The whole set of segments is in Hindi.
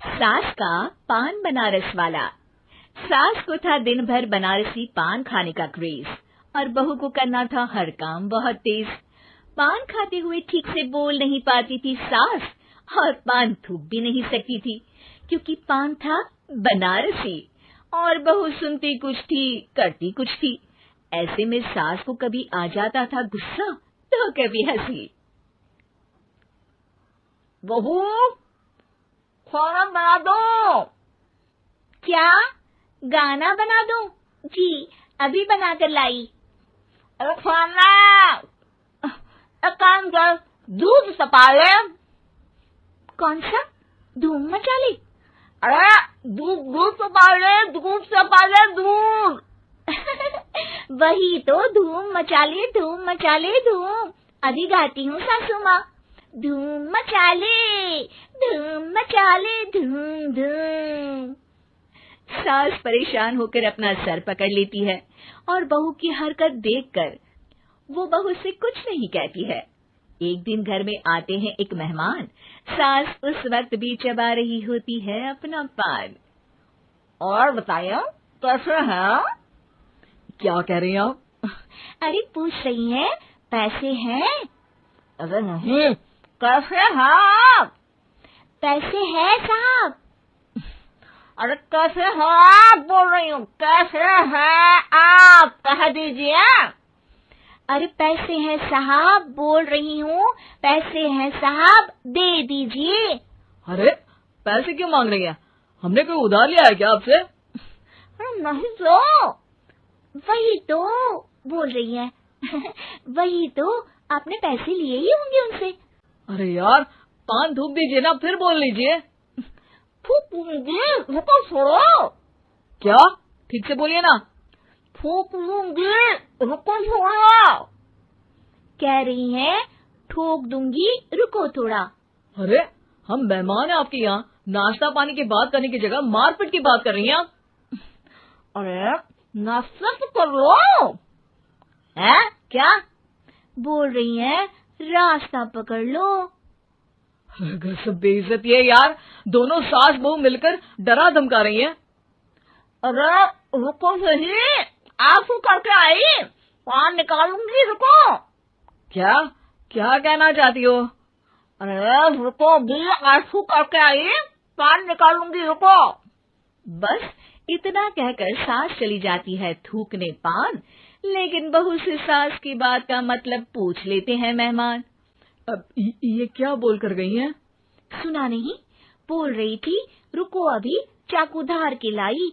सास का पान बनारस वाला। सास को था दिन भर बनारसी पान खाने का क्रेज और बहू को करना था हर काम बहुत तेज। पान खाते हुए ठीक से बोल नहीं पाती थी सास और पान थूक भी नहीं सकती थी क्योंकि पान था बनारसी और बहू सुनती कुछ थी करती कुछ थी। ऐसे में सास को कभी आ जाता था गुस्सा तो कभी हंसी। बहू, खाना बना दो। क्या गाना बना दूं? जी अभी बनाकर लाई। अरे खाना, एक काम कर, दूध तपा ले। कौन सा? धूम मचा ली? अरे दूध तपा ले, दूध तपा ले, दूध। वही तो, धूम मचा ले, धूम मचा ले, धूम। अभी गाती हूँ सासू माँ। धूम मचा ले, धूम मचा ले, धूम धूम। सास परेशान होकर अपना सर पकड़ लेती है और बहू की हरकत देखकर वो बहू से कुछ नहीं कहती है। एक दिन घर में आते हैं एक मेहमान। सास उस वक्त भी चबा रही होती है अपना पान। और बताइए कैसे हैं? क्या कह रही हैं आप? अरे पूछ रही हैं पैसे हैं? अरे नहीं, कैसे हैं आप? पैसे हैं साहब। अरे कैसे हैं आप बोल रही हूँ, कैसे हैं आप कह दीजिए। अरे पैसे हैं साहब बोल रही हूँ, पैसे हैं साहब दे दीजिए। अरे पैसे क्यों मांग रही हैं? हमने कोई उधार लिया है क्या आपसे? नहीं तो। वही तो बोल रही है। वही तो, आपने पैसे लिए ही होंगे उनसे। अरे यार पान थूक दीजिए ना, फिर बोल लीजिए। फूकूंगी, रुको छोड़ो। क्या? ठीक से बोलिए ना। फूक लूंगी, रुको छोड़ो। कह रही हैं ठोक दूंगी, रुको थोड़ा। अरे हम मेहमान हैं आपके यहाँ, नाश्ता पानी की बात करने की जगह मारपीट की बात कर रही हैं आप। अरे नाश्ता तो कर लो। है क्या? बोल रही हैं रास्ता पकड़ लो। सब बेइज्जती है यार, दोनों सास बहू मिलकर डरा धमका रही हैं। अरे रुको सही, आंसू करके आई, पान निकालूंगी, रुको। क्या क्या कहना चाहती हो? अरे रुको भी, आंसू करके आई, पान निकालूंगी, रुको। बस इतना कहकर सास चली जाती है थूकने पान, लेकिन बहू से सास की बात का मतलब पूछ लेते हैं मेहमान। अब ये क्या बोल कर गई हैं? सुना नहीं? बोल रही थी रुको अभी चाकू धार के लाई,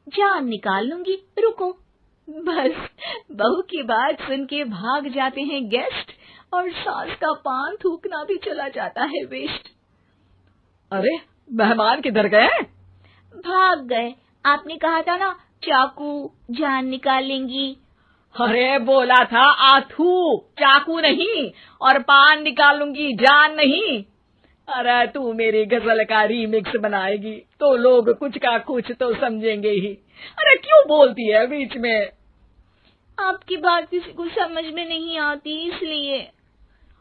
जान निकाल लूंगी, रुको। बस बहू की बात सुन के भाग जाते हैं गेस्ट और सास का पान थूकना भी चला जाता है वेस्ट। अरे मेहमान किधर गए? भाग गए। आपने कहा था ना चाकू जान निकाल लेंगी। अरे बोला था आथू, चाकू नहीं, और पान निकालूंगी जान नहीं। अरे तू मेरी गजल का रीमिक्स बनाएगी तो लोग कुछ का कुछ तो समझेंगे ही। अरे क्यों बोलती है बीच में? आपकी बात किसी को समझ में नहीं आती इसलिए।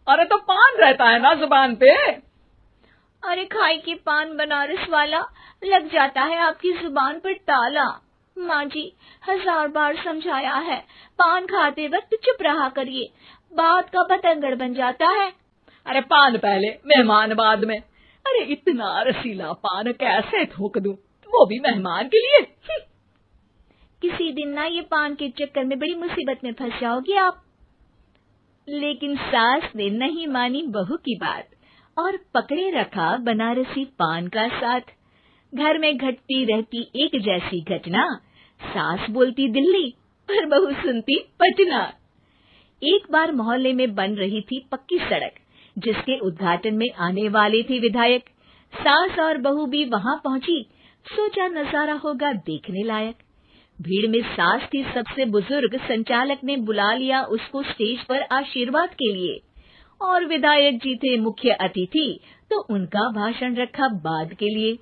अरे तो पान रहता है ना जुबान पे। अरे खाई के पान बनारस वाला, लग जाता है आपकी जुबान पर ताला। माँ जी 1000 बार समझाया है, पान खाते वक्त चुप रहा करिए, बात का बतंगड़ बन जाता है। अरे पान पहले मेहमान बाद में। अरे इतना रसीला पान कैसे थूक दूं, वो भी मेहमान के लिए। किसी दिन ना ये पान के चक्कर में बड़ी मुसीबत में फंस जाओगी आप। लेकिन सास ने नहीं मानी बहू की बात और पकड़े रखा बनारसी पान का साथ। घर में घटती रहती एक जैसी घटना, सास बोलती दिल्ली पर बहू सुनती पटना। एक बार मोहल्ले में बन रही थी पक्की सड़क, जिसके उद्घाटन में आने वाले थे विधायक। सास और बहू भी वहां पहुंची, सोचा नजारा होगा देखने लायक। भीड़ में सास थी सबसे बुजुर्ग, संचालक ने बुला लिया उसको स्टेज पर आशीर्वाद के लिए, और विधायक जी थे मुख्य अतिथि, तो उनका भाषण रखा बाद के लिए।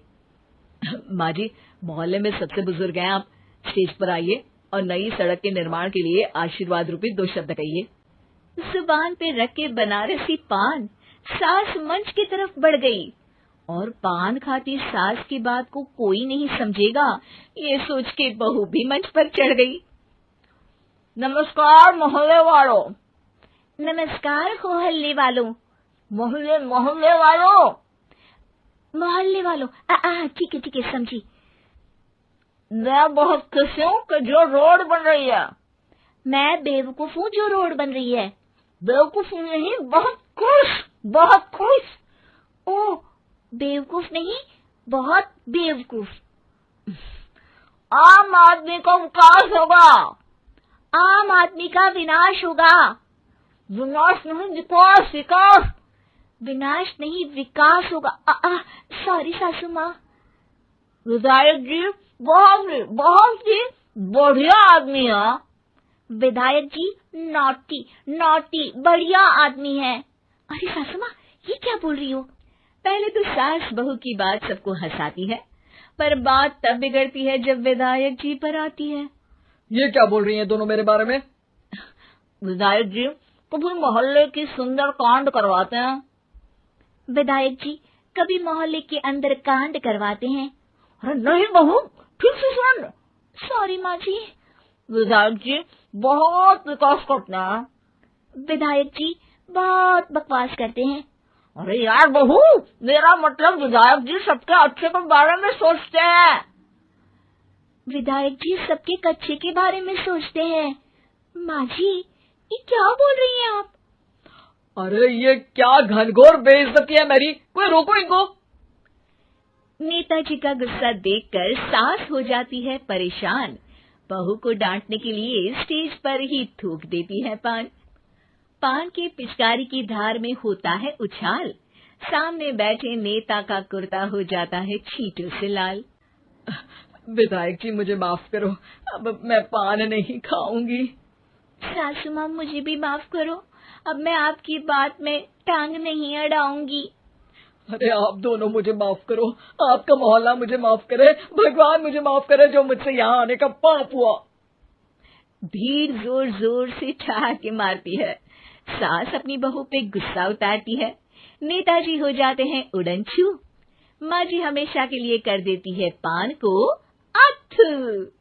माँ जी मोहल्ले में सबसे बुजुर्ग हैं आप, स्टेज पर आइए और नई सड़क के निर्माण के लिए आशीर्वाद रूपी 2 शब्द कहिए। जुबान पे रख के बनारसी पान सास मंच की तरफ बढ़ गई और पान खाती सास की बात को कोई नहीं समझेगा, ये सोच के बहू भी मंच पर चढ़ गई। नमस्कार मोहल्ले वालों। नमस्कार मोहल्ले वालों। मोहल्ले मोहल्ले वालों। मोहल्ले वालों, ठीक है समझी। मैं बहुत खुश हूँ कि जो रोड बन रही है। मैं बेवकूफ हूँ जो रोड बन रही है। बेवकूफ नहीं, बहुत खुश, बहुत खुश। ओह, बेवकूफ नहीं, बहुत बेवकूफ। आम आदमी का विकास होगा। आम आदमी का विनाश होगा। विनाश नहीं, विकास, विकास। विनाश नहीं, विकास होगा। सॉरी सासू माँ। विधायक जी बहुत ही बढ़िया आदमी है। विधायक जी नॉटी बढ़िया आदमी है। अरे सासू माँ, ये क्या बोल रही हो? पहले तो सास बहू की बात सबको हंसाती है, पर बात तब बिगड़ती है जब विधायक जी पर आती है। ये क्या बोल रही हैं दोनों मेरे बारे में? विधायक जी कभी मोहल्ले की सुंदर कांड करवाते हैं। विधायक जी कभी मोहल्ले के अंदर कांड करवाते हैं। अरे नहीं बहू, ठीक से सुन। सॉरी माँ जी। विधायक जी बहुत विकास करते हैं। विधायक जी बहुत बकवास करते हैं। अरे यार बहू, मेरा मतलब विधायक जी सबके अच्छे के बारे में सोचते हैं। विधायक जी सबके अच्छे के बारे में सोचते हैं। माँ जी ये क्या बोल रही हैं आप? अरे ये क्या घनघोर बेइज्जती है मेरी, कोई रोको इनको। नेताजी का गुस्सा देखकर सास हो जाती है परेशान। बहू को डांटने के लिए स्टेज पर ही थूक देती है पान की पिचकारी की धार में होता है उछाल। सामने बैठे नेता का कुर्ता हो जाता है छींटों से लाल। विधायक जी मुझे माफ करो, अब मैं पान नहीं खाऊंगी। सासू माँ मुझे भी माफ करो, अब मैं आपकी बात में टांग नहीं अड़ाऊंगी। अरे आप दोनों मुझे माफ करो, आपका मोहल्ला मुझे माफ करे, भगवान मुझे माफ करे जो मुझसे यहाँ आने का पाप हुआ। भीड़ जोर जोर से ठहाके मारती है। सास अपनी बहू पे गुस्सा उतारती है। नेताजी हो जाते हैं उड़नछू। माँ जी हमेशा के लिए कर देती है पान को अथू।